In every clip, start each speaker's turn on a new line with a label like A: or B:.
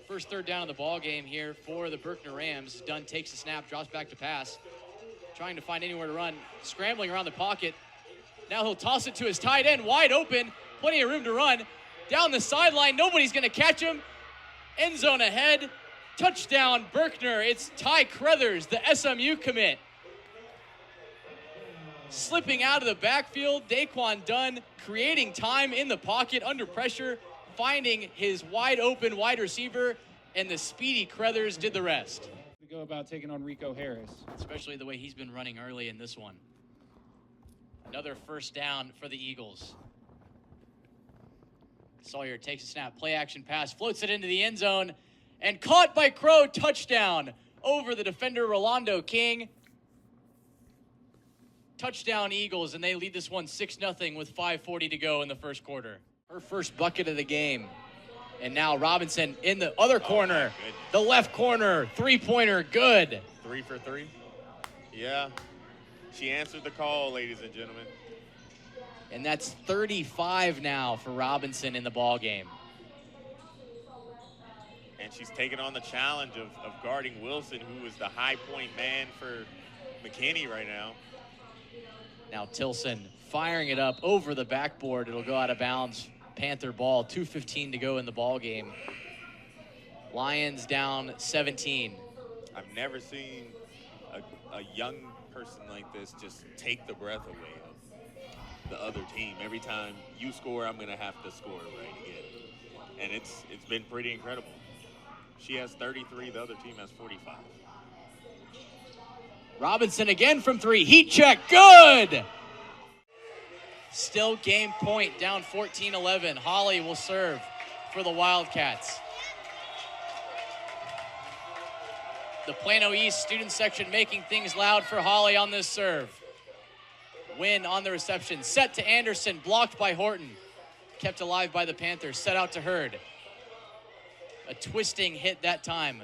A: First third down of the ball game here for the Berkner Rams. Dunn takes the snap, drops back to pass. Trying to find anywhere to run, scrambling around the pocket. Now he'll toss it to his tight end, wide open, plenty of room to run. Down the sideline, nobody's gonna catch him. End zone ahead, touchdown Berkner. It's Ty Crothers, the SMU commit. Slipping out of the backfield, Daquan Dunn creating time in the pocket under pressure, finding his wide open wide receiver, and the speedy Crothers did the rest.
B: We go about taking on Rico Harris.
A: Especially the way he's been running early in this one. Another first down for the Eagles. Sawyer takes a snap, play action pass, floats it into the end zone, and caught by Crow, touchdown over the defender Rolando King. Touchdown Eagles, and they lead this one 6-0 with 5:40 to go in the first quarter. Her first bucket of the game. And now Robinson in the other corner, the left corner, three-pointer, good.
C: 3 for 3. Yeah, she answered the call, ladies and gentlemen.
A: And that's 35 now for Robinson in the ball game.
C: And she's taking on the challenge of guarding Wilson, who is the high point man for McKinney right now.
A: Now Tilson firing it up over the backboard. It'll go out of bounds. Panther ball, 2:15 to go in the ball game. Lions down 17.
C: I've never seen a young person like this just take the breath away of the other team. Every time you score, I'm gonna have to score right again. And it's been pretty incredible. She has 33, the other team has 45.
A: Robinson again from 3, heat check, good! Still game point, down 14-11. Holly will serve for the Wildcats. The Plano East student section making things loud for Holly on this serve. Wynn on the reception, set to Anderson, blocked by Horton. Kept alive by the Panthers, set out to Hurd. A twisting hit that time.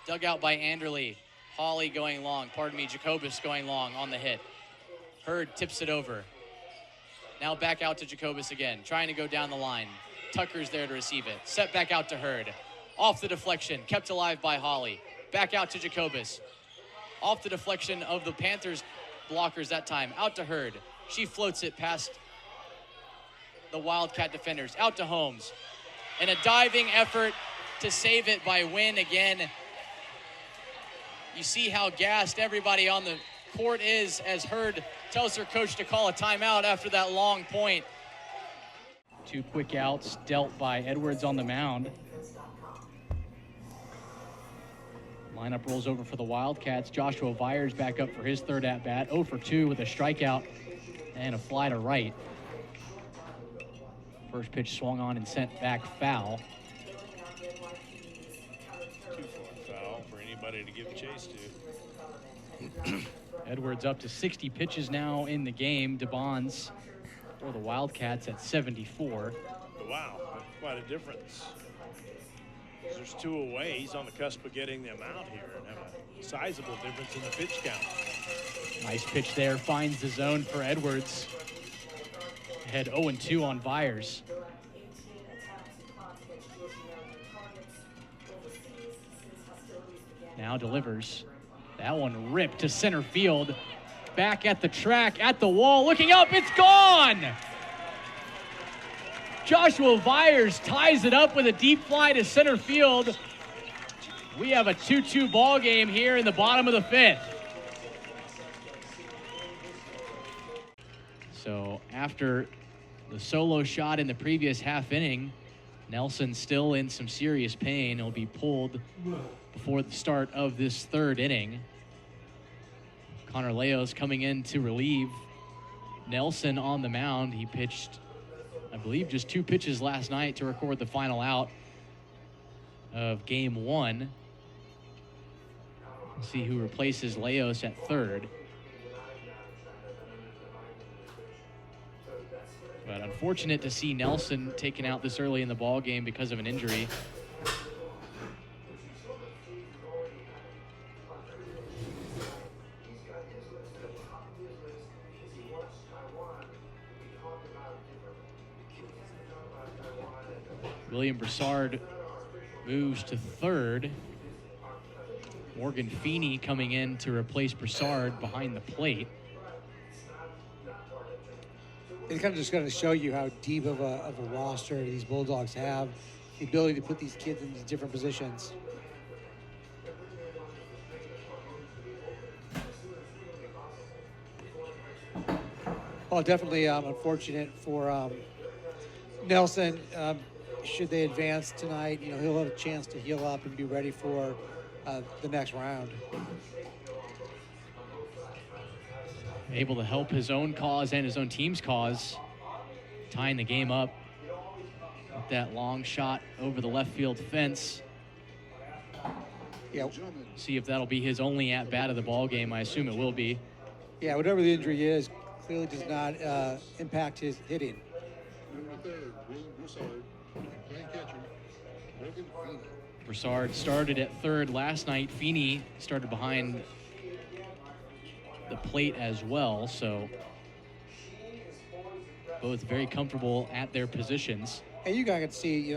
A: Dug out by Anderley. Holly going long, Jacobus going long on the hit. Hurd tips it over. Now back out to Jacobus again, trying to go down the line. Tucker's there to receive it. Set back out to Hurd. Off the deflection, kept alive by Holly. Back out to Jacobus. Off the deflection of the Panthers blockers that time. Out to Hurd. She floats it past the Wildcat defenders. Out to Holmes. And a diving effort to save it by Wynn again. You see how gassed everybody on the court is as Hurd tells her coach to call a timeout after that long point.
B: 2 quick outs dealt by Edwards on the mound. Lineup rolls over for the Wildcats. Joshua Vyers back up for his third at-bat. 0 for 2 with a strikeout and a fly to right. First pitch swung on and sent back foul.
D: 2 for a foul for anybody to give chase to.
B: Edwards up to 60 pitches now in the game. DeBonds for the Wildcats at 74.
D: Wow, quite a difference. There's 2 away. He's on the cusp of getting them out here and have a sizable difference in the pitch count.
B: Nice pitch there, finds the zone for Edwards. Head 0-2 on Vyers. Now delivers. That one ripped to center field. Back at the track, at the wall, looking up, it's gone! Joshua Vyers ties it up with a deep fly to center field. We have a 2-2 ball game here in the bottom of the 5th. So after the solo shot in the previous half inning, Nelson still in some serious pain. He'll be pulled before the start of this 3rd inning. Connor Leos coming in to relieve Nelson on the mound. He pitched, I believe, just 2 pitches last night to record the final out of game 1. We'll see who replaces Leos at 3rd. But unfortunate to see Nelson taken out this early in the ball game because of an injury. William Broussard moves to third. Morgan Feeney coming in to replace Broussard behind the plate.
E: It's kind of just going to show you how deep of a roster these Bulldogs have, the ability to put these kids in these different positions. Well, definitely unfortunate for Nelson. Should they advance tonight, he'll have a chance to heal up and be ready for the next round.
B: Able to help his own cause and his own team's cause, tying the game up with that long shot over the left field fence.
E: Yeah.
B: See if that'll be his only at-bat of the ball game. I assume it will be.
E: Yeah, whatever the injury is, clearly does not impact his hitting.
B: Broussard started at third last night. Feeney started behind the plate as well, so both very comfortable at their positions.
E: And you guys can see,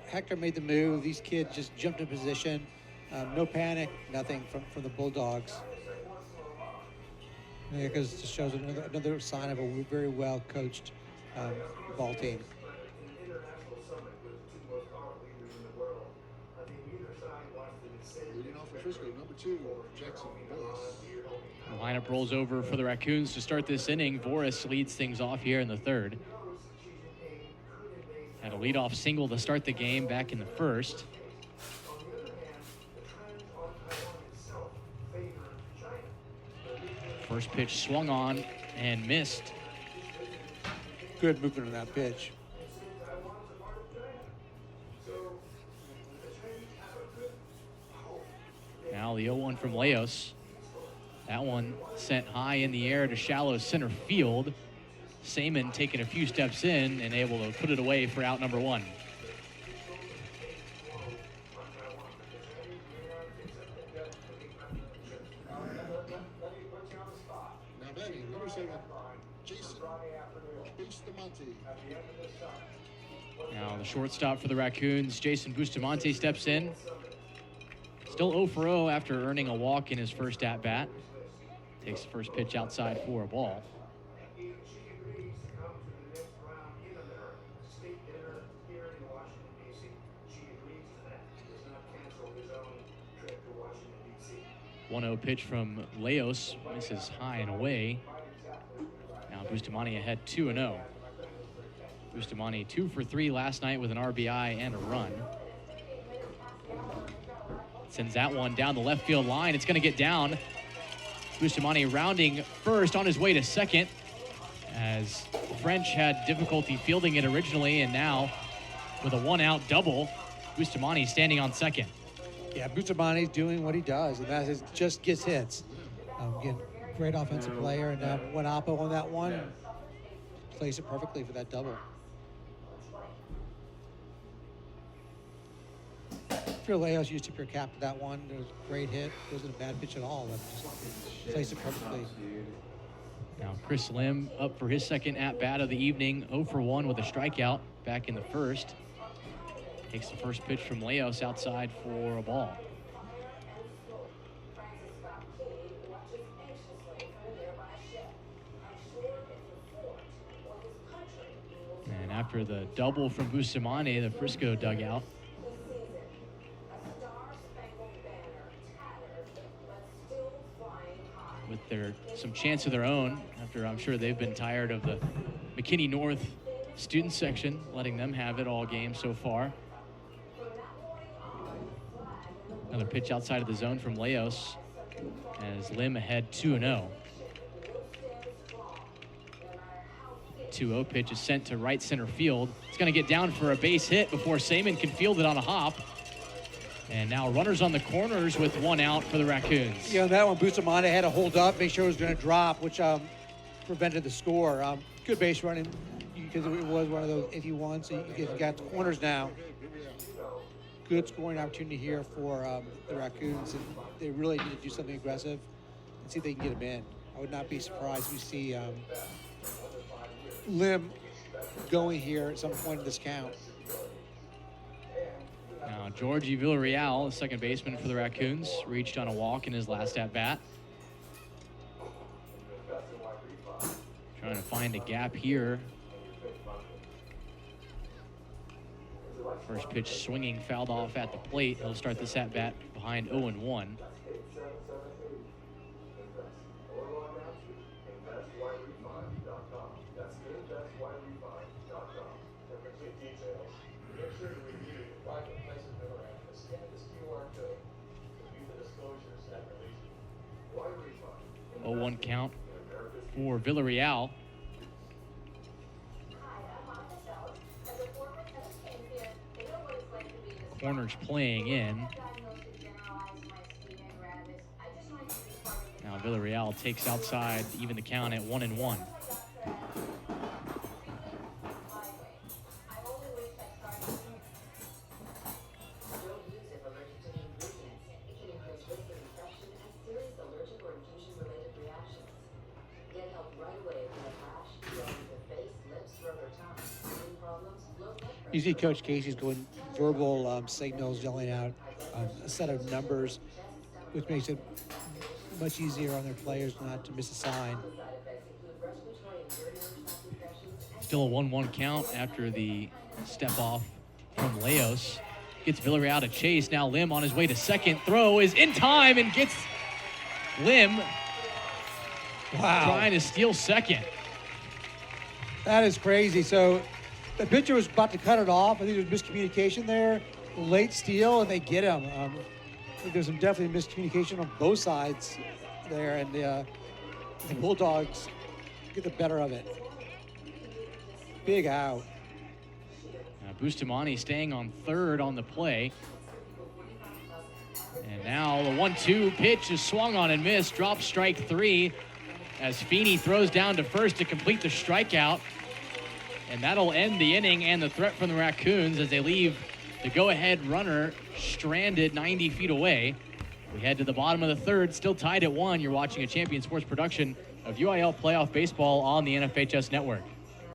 E: Hector made the move. These kids just jumped in position. No panic, nothing from the Bulldogs. Because it just shows another sign of a very well coached ball team.
F: Leading off for Frisco, number 2, Jackson Willis.
B: The lineup rolls over for the Raccoons to start this inning. Voris leads things off here in the third. Had a leadoff single to start the game back in the first. First pitch swung on and missed.
E: Good movement on that pitch.
B: Now the 0-1 from Leos. That one sent high in the air to shallow center field. Seaman taking a few steps in and able to put it away for out number 1.
F: Now batting, number 7, Jason Bustamante.
B: Now the shortstop for the Raccoons, Jason Bustamante, steps in. Still 0 for 0 after earning a walk in his first at-bat. Takes the first pitch outside for a ball. One 0 pitch from Leos, misses high and away. Now Bustamante ahead 2-0. Bustamante 2 for 3 last night with an RBI and a run. Sends that one down the left field line. It's going to get down. Bustamante rounding first on his way to second, as French had difficulty fielding it originally, and now with a 1-out double, Bustamante standing on second.
E: Yeah, Bustamante's doing what he does, and that is just gets hits. Again, great offensive player, and went oppo on that one. Plays it perfectly for that double. Leos used to pure cap to that one. It was a great hit. It wasn't a bad pitch at all. That just plays it perfectly.
B: Now Chris Lim up for his second at-bat of the evening, 0 for 1 with a strikeout back in the first. Takes the first pitch from Leos outside for a ball. And after the double from Bustamante, the Frisco dugout with some chance of their own, after I'm sure they've been tired of the McKinney North student section, letting them have it all game so far. Another pitch outside of the zone from Leos, as Lim ahead 2-0. 2-0 pitch is sent to right center field. It's going to get down for a base hit before Seaman can field it on a hop. And now runners on the corners with 1 out for the Raccoons.
E: Yeah, that one, Bustamante had to hold up, make sure it was going to drop, which prevented the score. Good base running, because it was one of those iffy ones. So you got the corners now. Good scoring opportunity here for the Raccoons, and they really need to do something aggressive and see if they can get them in. I would not be surprised if we see Lim going here at some point in this count.
B: Now, Georgie Villarreal, the second baseman for the Raccoons, reached on a walk in his last at-bat. Trying to find a gap here. First pitch swinging, fouled off at the plate. He'll start this at-bat behind 0-1. Oh, 1 count for Villarreal. Corners playing in. Now Villarreal takes outside, even the count at 1-1.
E: You see Coach Casey's going verbal signals, yelling out a set of numbers, which makes it much easier on their players not to miss a sign.
B: Still a 1-1 count after the step off from Leos. Gets Villarreal to chase. Now Lim on his way to second. Throw is in time and gets Lim trying to steal second.
E: That is crazy. So the pitcher was about to cut it off. I think there was miscommunication there. Late steal, and they get him. I think there's some definitely miscommunication on both sides there, and the Bulldogs get the better of it. Big out.
B: Now Bustamante staying on third on the play. And now the 1-2 pitch is swung on and missed. Drops strike 3 as Feeney throws down to first to complete the strikeout. And that'll end the inning and the threat from the Raccoons as they leave the go-ahead runner stranded 90 feet away. We head to the bottom of the third, still tied at 1. You're watching a Champion Sports production of UIL Playoff Baseball on the NFHS Network.